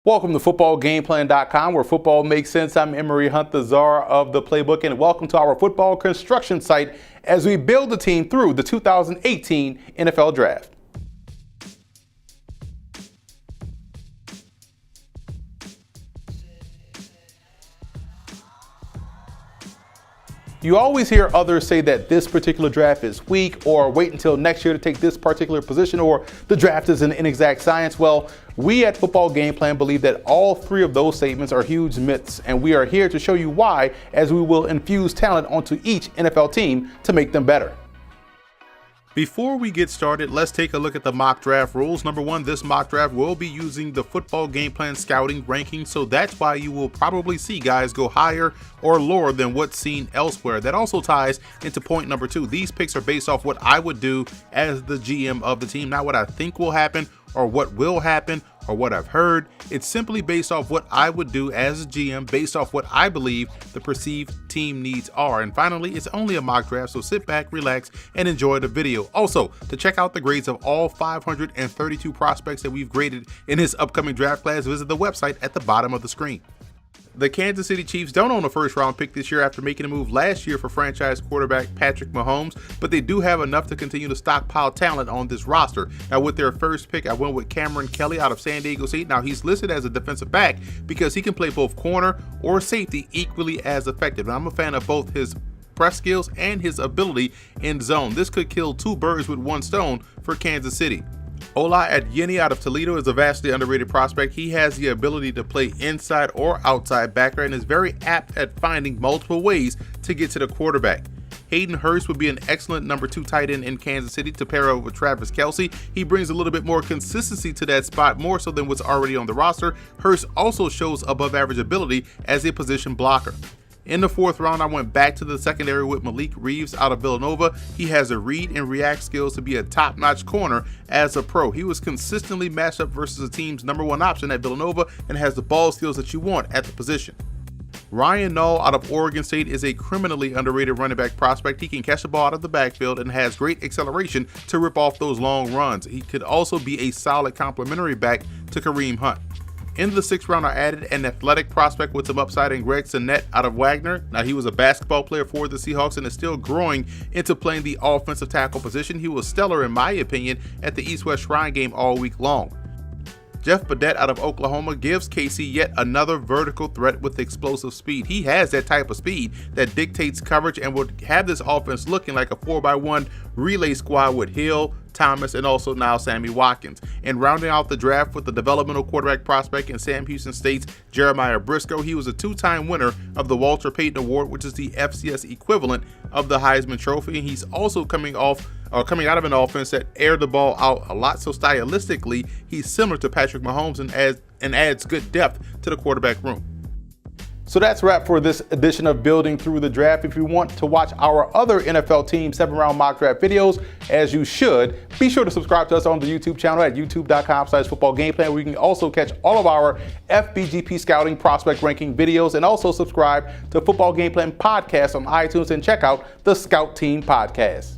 Welcome to footballgameplan.com, where football makes sense. I'm Emery Hunt, the czar of the playbook, and welcome to our football construction site as we build the team through the 2018 NFL Draft. You always hear others say that this particular draft is weak, or wait until next year to take this particular position, or the draft is an inexact science. Well, we at Football Game Plan believe that all three of those statements are huge myths, and we are here to show you why, as we will infuse talent onto each NFL team to make them better. Before we get started, let's take a look at the mock draft rules. Number one, this mock draft will be using the Football Game Plan scouting ranking, so that's why you will probably see guys go higher or lower than what's seen elsewhere. That also ties into point number two. These picks are based off what I would do as the GM of the team, not what I think will happen or what will happen or what I've heard. It's simply based off what I would do as a GM, based off what I believe the perceived team needs are. And finally, it's only a mock draft, so sit back, relax, and enjoy the video. Also, to check out the grades of all 532 prospects that we've graded in this upcoming draft class, visit the website at the bottom of the screen. The Kansas City Chiefs don't own a first-round pick this year after making a move last year for franchise quarterback Patrick Mahomes, but they do have enough to continue to stockpile talent on this roster. Now, with their first pick, I went with Cameron Kelly out of San Diego State. Now, he's listed as a defensive back because he can play both corner or safety equally as effective. And I'm a fan of both his press skills and his ability in zone. This could kill two birds with one stone for Kansas City. Ola Adeyemi out of Toledo is a vastly underrated prospect. He has the ability to play inside or outside backer and is very apt at finding multiple ways to get to the quarterback. Hayden Hurst would be an excellent number 2 tight end in Kansas City to pair up with Travis Kelce. He brings a little bit more consistency to that spot, more so than what's already on the roster. Hurst also shows above average ability as a position blocker. In the fourth round, I went back to the secondary with Malik Reeves out of Villanova. He has a read and react skills to be a top-notch corner as a pro. He was consistently matched up versus the team's number 1 option at Villanova and has the ball skills that you want at the position. Ryan Nall out of Oregon State is a criminally underrated running back prospect. He can catch the ball out of the backfield and has great acceleration to rip off those long runs. He could also be a solid complementary back to Kareem Hunt. In the 6th round, I added an athletic prospect with some upside in Greg Sinnett out of Wagner. Now, he was a basketball player for the Seahawks and is still growing into playing the offensive tackle position. He was stellar, in my opinion, at the East-West Shrine game all week long. Jeff Badette out of Oklahoma gives KC yet another vertical threat with explosive speed. He has that type of speed that dictates coverage and would have this offense looking like a 4x1 relay squad with Hill, Thomas, and also now Sammy Watkins. And rounding out the draft with the developmental quarterback prospect in Sam Houston State's Jeremiah Briscoe, he was a 2-time winner of the Walter Payton Award, which is the FCS equivalent of the Heisman Trophy. And he's also coming out of an offense that aired the ball out a lot. So stylistically, he's similar to Patrick Mahomes and adds good depth to the quarterback room. So that's a wrap for this edition of Building Through the Draft. If you want to watch our other NFL Team 7-round mock draft videos, as you should, be sure to subscribe to us on the YouTube channel at youtube.com/footballgameplan, where you can also catch all of our FBGP scouting prospect ranking videos, and also subscribe to Football Game Plan podcast on iTunes and check out the Scout Team podcast.